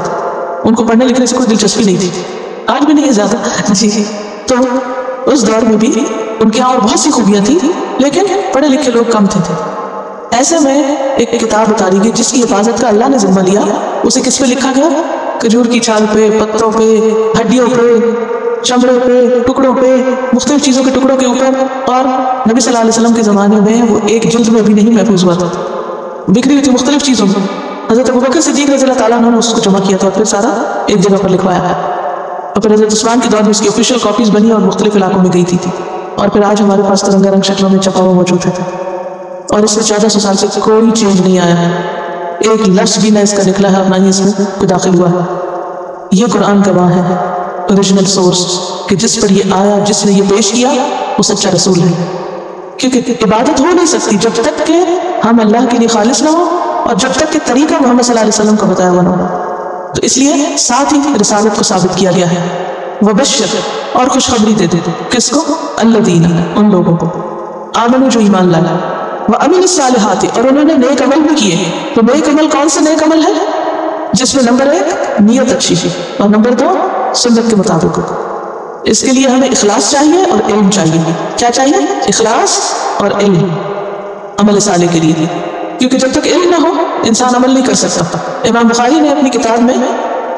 ان کو پڑھنے لکھنے سے کوئی دلچسپی نہیں تھی، آج بھی نہیں ہے زیادہ جی. تو اس دور میں بھی ان کے اور بہت سی خوبیاں تھیں لیکن پڑھے لکھے لوگ کم تھے. ایسے میں ایک کتاب اتاری گئی جس کی حفاظت کا اللہ نے ذمہ لیا. اسے کس پہ لکھا گیا؟ کھجور کی چھال پہ، پتوں پہ، ہڈیوں پہ، چمڑے پہ، ٹکڑوں پہ، مختلف چیزوں کے ٹکڑوں کے اوپر. اور نبی صلی اللہ علیہ وسلم کے زمانے میں وہ ایک جلد میں بھی نہیں محفوظ ہوا تھا، بکھری ہوئی تھی مختلف چیزوں میں. حضرت ابوبکر صدیق رضی اللہ تعالیٰ نے اس کو جمع کیا تھا اور پھر سارا ایک جگہ پر لکھوایا. اور پھر حضرت عثمان کے دور میں اس کی آفیشیل کاپیز بنی اور مختلف علاقوں میں گئی تھی. اور پھر آج ہمارے پاس رنگا رنگ شکلوں میں چھپا ہوا موجود ہے. اور اس سے 1400 سال سے کوئی چینج نہیں آیا ہے، ایک لفظ بھی نہ اس کا نکلا ہے اور نہ ہی اس میں کوئی داخل ہوا ہے. یہ قرآن گواہ ہے، اوریجنل سورس، کہ جس پر یہ آیا، جس نے یہ پیش کیا وہ سچا رسول ہے. کیونکہ عبادت ہو نہیں سکتی جب تک کہ ہم اللہ کے لیے خالص نہ ہو اور جب تک کہ طریقہ محمد صلی اللہ علیہ وسلم کا بتایا ہوا نہ ہو. تو اس لیے ساتھ ہی رسالت کو ثابت کیا گیا ہے. وبشر، اور خوشخبری دے دے کس کو؟ الذین، ان لوگوں کو، آمنوا جو ایمان لایا، وعملوا الصالحات، اور انہوں نے نیک عمل بھی کیے. تو نیک عمل کون سے نیک عمل ہے؟ جس میں نمبر 1 نیت اچھی ہے اور نمبر 2 سنت کے مطابق. اس کے لیے ہمیں اخلاص چاہیے اور علم چاہیے. کیا چاہیے؟ اخلاص اور علم عمل صالح کے لیے. کیونکہ جب تک علم نہ ہو انسان عمل نہیں کر سکتا. امام بخاری نے اپنی کتاب میں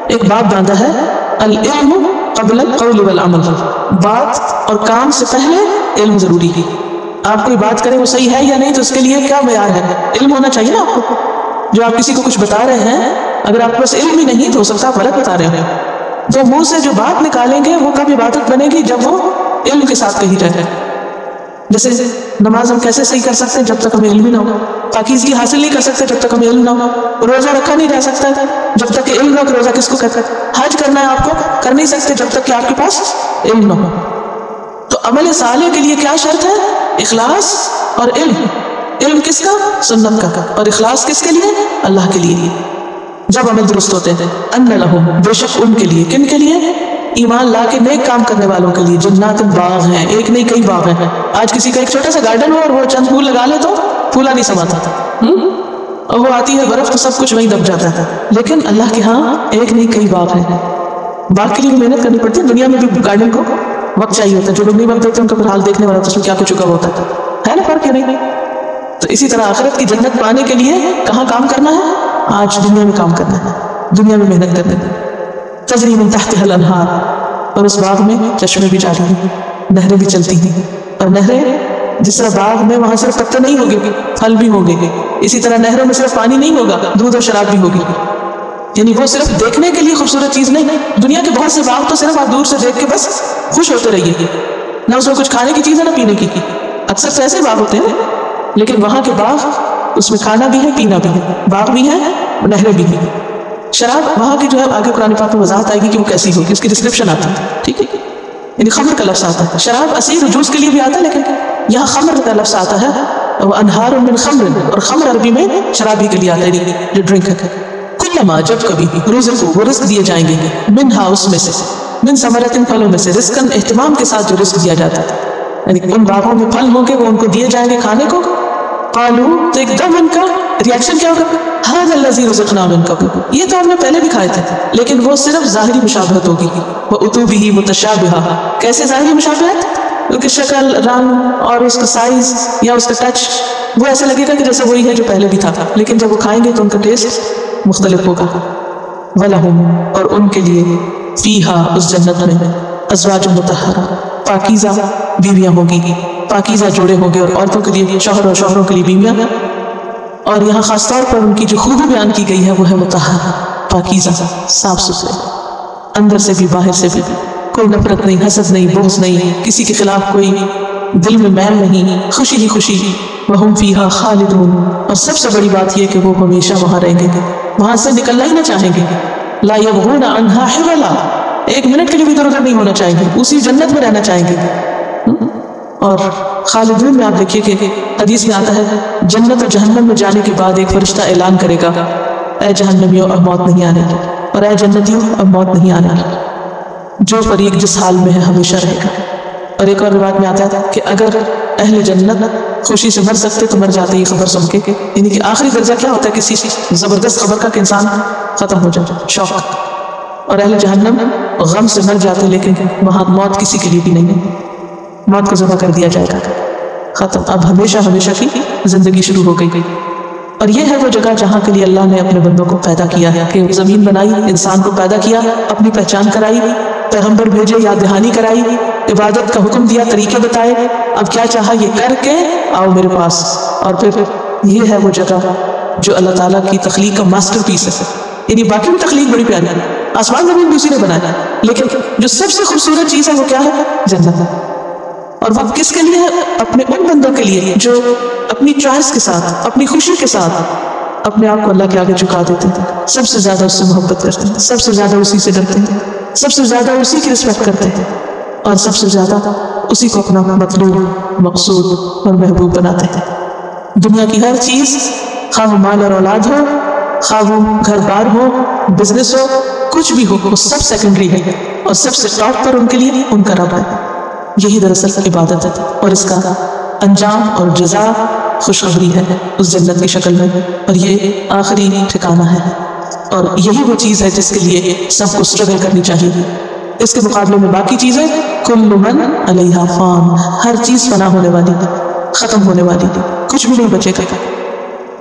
ایک باب باندھا ہے، العلم قبل القول والعمل. بات اور کام سے پہلے علم ضروری ہے. آپ کوئی بات کریں وہ صحیح ہے یا نہیں تو اس کے لیے کیا معیار ہے؟ علم ہونا چاہیے نا آپ کو. جو آپ کسی کو کچھ بتا رہے ہیں اگر آپ کے پاس علم ہی نہیں تو ہو سکتا آپ غلط بتا رہے ہیں. جو منہ سے جو بات نکالیں گے وہ کب عبادت بنے گی؟ جب وہ علم کے ساتھ کہی جائے. جیسے نماز ہم کیسے صحیح کر سکتے ہیں جب تک ہمیں علم ہی نہ ہو. پاکیزگی حاصل نہیں کر سکتے جب تک ہمیں علم نہ ہو. روزہ رکھا نہیں جا سکتا جب تک کہ علم نہ ہو کہ روزہ کس کو کہتا ہے. حج کرنا ہے آپ کو کر نہیں سکتے جب تک کہ آپ کے پاس علم نہ ہو. عمل صالح کے لیے کیا شرط ہے؟ اخلاص اور علم. علم کس کا؟ سنت کا. اور اخلاص کس کے لیے؟ اللہ کے لیے. جب عمل درست ہوتے ہیں ان لہم، بے شک ان کے لیے. کن کے لیے؟ ایمان لا کے نیک کام کرنے والوں کے لیے. جنات باغ ہیں، ایک نہیں کئی باغ ہیں. آج کسی کا ایک چھوٹا سا گارڈن ہو اور وہ چند پھول لگا لے تو پھولا نہیں سماتا تھا، اور وہ آتی ہے برف تو سب کچھ وہیں دب جاتا ہے. لیکن اللہ کے ہاں ایک نہیں کئی باغ ہیں. باغ کے لیے بھی محنت کرنی پڑتی ہے. دنیا میں بھی گارڈن کو وقت چاہیے ہوتا ہے. جو لوگ نہیں وقت دیتے ان کا پھر حال دیکھنے والا اس میں کیا کچھ چکا ہوتا ہے نا. فرق ہے نہیں. تو اسی طرح آخرت کی جنت پانے کے لیے کہاں کام کرنا ہے؟ آج دنیا میں کام کرنا ہے، دنیا میں محنت کرنا ہے. تجری من تحتها الانہار، اور اس باغ میں چشمے بھی جاری ہیں، نہریں بھی چلتی ہیں. اور نہریں جس طرح باغ میں وہاں صرف پتے نہیں ہوگے، پھل بھی ہوں گے، اسی طرح نہروں میں صرف پانی نہیں ہوگا، دودھ اور شراب بھی ہوگی. یعنی وہ صرف دیکھنے کے لیے خوبصورت چیز نہیں. دنیا کے بہت سے باغ تو صرف آپ دور سے دیکھ کے بس خوش ہوتے رہیے، نہ اس میں کچھ کھانے کی چیز ہے نہ پینے کی. اکثر تو ایسے باغ ہوتے ہیں، لیکن وہاں کے باغ اس میں کھانا بھی ہے، پینا بھی ہے، باغ بھی ہے، نہریں بھی ہیں. شراب وہاں کی جو ہے آگے قرآن پاک میں وضاحت آئے گی کہ وہ کیسی ہوگی، اس کی ڈسکرپشن آتی ہے. ٹھیک ہے، یعنی خمر کا لفظ آتا ہے. شراب عصیر جوس کے لیے بھی آتا ہے، لیکن یہاں خمر کا لفظ آتا ہے. انہار من خمر، اور خمر عربی میں شرابی کے لیے آتا ہے، جو ڈرنک ہے. کلما، جب کبھی، رزقوا، وہ رزق دیے جائیں گے، منہا، اس میں سے، من ثمرۃ، پھلوں میں سے، رزقاً، اہتمام کے ساتھ جو رزق دیا جاتا ہے. یعنی ان باغوں میں پھل ہوں گے، وہ ان کو دیے جائیں گے کھانے کو. قالوا، تو ایک دم ان کا ریاکشن کیا ہوگا؟ ھذا الذی رزقنا من قبل، یہ تو ہم نے پہلے بھی کھائے تھے. لیکن وہ صرف ظاہری مشابہت ہوگی. وَأُتُوا بِهِ مُتَشَابِهًا، کیسے ظاہری مشابہت؟ کیونکہ شکل، رنگ اور اس کا سائز یا اس کا ٹچ وہ ایسا لگے گا کہ جیسے وہی ہے جو پہلے بھی تھا، لیکن جب وہ کھائیں گے تو ان کا ٹیسٹ مختلف ہوگا. وَلَهُمْ، اور ان کے لیے، فِيهَا، اس جنت میں، أَزْوَاجٌ مُطَهَّرَةٌ، پاکیزہ بیویاں ہوگی، پاکیزہ جوڑے ہوں گے. اور عورتوں کے لیے شوہر اور شوہروں کے لیے بیویاں. اور یہاں خاص طور پر ان کی جو خوبی بیان کی گئی ہے وہ ہے مطہر، پاکیزہ، صاف ستھرے، اندر سے بھی باہر سے بھی. کوئی نفرت نہیں، حسد نہیں، بغض نہیں، کسی کے خلاف کوئی دل میں میل نہیں، خوشی ہی خوشی. وَهُمْ فِيهَا خَالِدُونَ، اور سب سے بڑی بات یہ کہ وہ ہمیشہ وہاں رہیں گے، وہاں سے نکلنا ہی نہ چاہیں گے. لَا يَبْغُونَ عَنْهَا حِوَلًا، ایک منٹ کے لیے بھی ادھر ادھر نہیں ہونا چاہیں گے، اسی جنت میں رہنا چاہیں گے. اور خالدون میں آپ دیکھیے کہ حدیث میں آتا ہے جنت اور جہنم میں جانے کے بعد ایک فرشتہ اعلان کرے گا، اے جہنمیوں اب موت نہیں آنے کی، اور اے جنتیوں اب موت نہیں آنے کی. جو فریق جس حال میں ہے ہمیشہ رہے گا. اور ایک اور روایت میں آتا ہے کہ اگر اہل جنت خوشی سے مر سکتے تو مر جاتے یہ خبر سن کے. یعنی کہ آخری درجہ کیا ہوتا ہے کسی زبردست خبر کا کہ انسان ختم ہو جائے، شوق. اور اہل جہنم غم سے مر جاتے، لیکن وہاں موت کسی کے لیے بھی نہیں ہے، موت کو ذبح کر دیا جائے گا، ختم. اب ہمیشہ ہمیشہ کی زندگی شروع ہو گئی. اور یہ ہے وہ جگہ جہاں کے لیے اللہ نے اپنے بندوں کو پیدا کیا ہے، کہ زمین بنائی، انسان کو پیدا کیا، اپنی پہچان کرائی، پیغمبر بھیجے، یاد دہانی کرائی، عبادت کا حکم دیا، طریقے بتائے. اب کیا چاہا یہ کر کے آؤ میرے پاس. اور پھر یہ ہے وہ جگہ جو اللہ تعالیٰ کی تخلیق کا ماسٹر پیس ہے. یعنی باقی بھی تخلیق بڑی پیاری ہے، آسمان زمین بھی اسی نے بنایا، لیکن جو سب سے خوبصورت چیز ہے وہ کیا ہے؟ جنت ہے. اور وہ کس کے لیے ہے؟ اپنے ان بندوں کے لیے جو اپنی چوائس کے ساتھ، اپنی خوشی کے ساتھ اپنے آپ کو اللہ کے آگے جھکا دیتے ہیں، سب سے زیادہ اس سے محبت کرتے ہیں، سب سے زیادہ اسی سے ڈرتے ہیں، سب سے زیادہ اسی کی رسپیکٹ کرتے ہیں، اور سب سے زیادہ اسی کو اپنا مطلوب، مقصود اور محبوب بناتے ہیں. دنیا کی ہر چیز، خواہ وہ مال اور اولاد ہو، خواہ وہ گھر بار ہو، بزنس ہو، کچھ بھی ہو، وہ سب سیکنڈری ہے. اور سب سے ٹاپ پر ان کے لیے ان کا رب ہے. یہی دراصل عبادت ہے، اور اس کا انجام اور جزا خوشخبری ہے اس جنت کی شکل میں. اور یہ آخری ٹھکانہ ہے، اور یہی وہ چیز ہے جس کے لیے سب کو اسٹرگل کرنی چاہیے. اس کے مقابلے میں باقی چیزیں کل من علیہا فان، ہر چیز فنا ہونے والی ہے، ختم ہونے والی ہے، کچھ بھی نہیں بچے گا.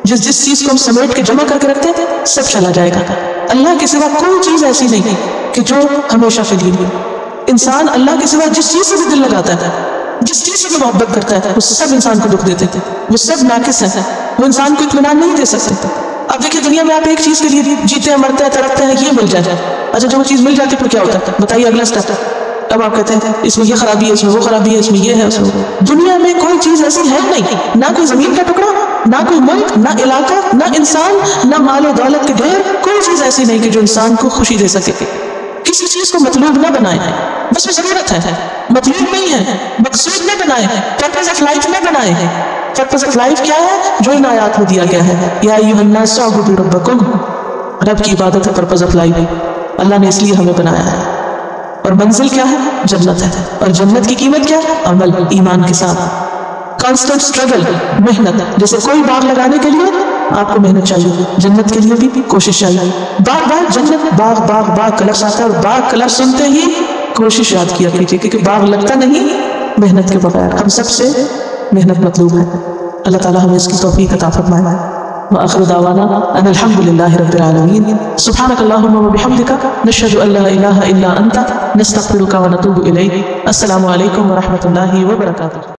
جس چیز کو ہم سمیٹ کے جمع کر کے رکھتے ہیں سب چلا جائے گا. اللہ کے سوا کوئی چیز ایسی نہیں کہ جو ہمیشہ کے لیے. انسان اللہ کے سوا جس چیز سے بھی دل لگاتا ہے، جس چیز سے بھی محبت کرتا ہے، وہ سب انسان کو دکھ دیتے تھے، وہ سب ناقص ہیں، وہ انسان کو اطمینان نہیں دے سکتے. اب دیکھیں دنیا میں آپ ایک چیز کے لیے جیتے ہیں، مرتے ہیں، تڑپتے ہیں، یہ مل جائے. اچھا جب وہ چیز مل جاتی ہے پھر کیا ہوتا ہے؟ بتائیے اگلا اسٹیپ. اب آپ کہتے ہیں اس میں یہ خرابی ہے، اس میں وہ خرابی ہے، اس میں یہ ہے، اس میں وہ. دنیا میں کوئی چیز ایسی ہے نہیں، نہ کوئی زمین کا ٹکڑا، نہ کوئی ملک، نہ علاقہ، نہ انسان، نہ مال و دولت کے ڈھیر، کوئی چیز ایسی نہیں کہ جو انسان کو خوشی دے سکے. کسی چیز کو مطلوب نہ بنائیں، بس میں ضرورت ہے، مطلوب نہیں ہے، مقصود نہ بنائیں، پرپز آف لائف نہ بنائیں۔ پرپز آف لائف کیا ہے؟ جو ان آیات میں دیا گیا ہے، یا ایھا الناس اعبدوا ربکم، رب کی عبادت ہے پرپز آف لائف، اللہ نے اس لیے ہمیں بنایا ہے۔ اور منزل کیا ہے؟ جنت ہے، اور جنت کی قیمت کیا ہے؟ عمل، ایمان کے ساتھ کانسٹنٹ اسٹرگل، محنت۔ جیسے کوئی باغ لگانے کے لیے آپ کو محنت چاہیے، جنت کے لیے بھی کوشش چاہیے۔ بار بار جنت، باغ باغ باغ کا لفظ آتا ہے، اور باغ کا لفظ سنتے ہی کوشش یاد کیا کیجیے، کیونکہ باغ لگتا نہیں محنت کے بغیر۔ ہم سب سے محنت مطلوب ہے، اللہ تعالیٰ ہمیں اس کی توفیق عطا فرمائے۔ وآخر دعوانا ان الحمد للہ رب العالمین۔ سبحانک اللہم وبحمدک، نشہد ان لا الہ الا انت، نستغفرک ونتوب الیک۔ السلام علیکم ورحمۃ اللہ وبرکاتہ۔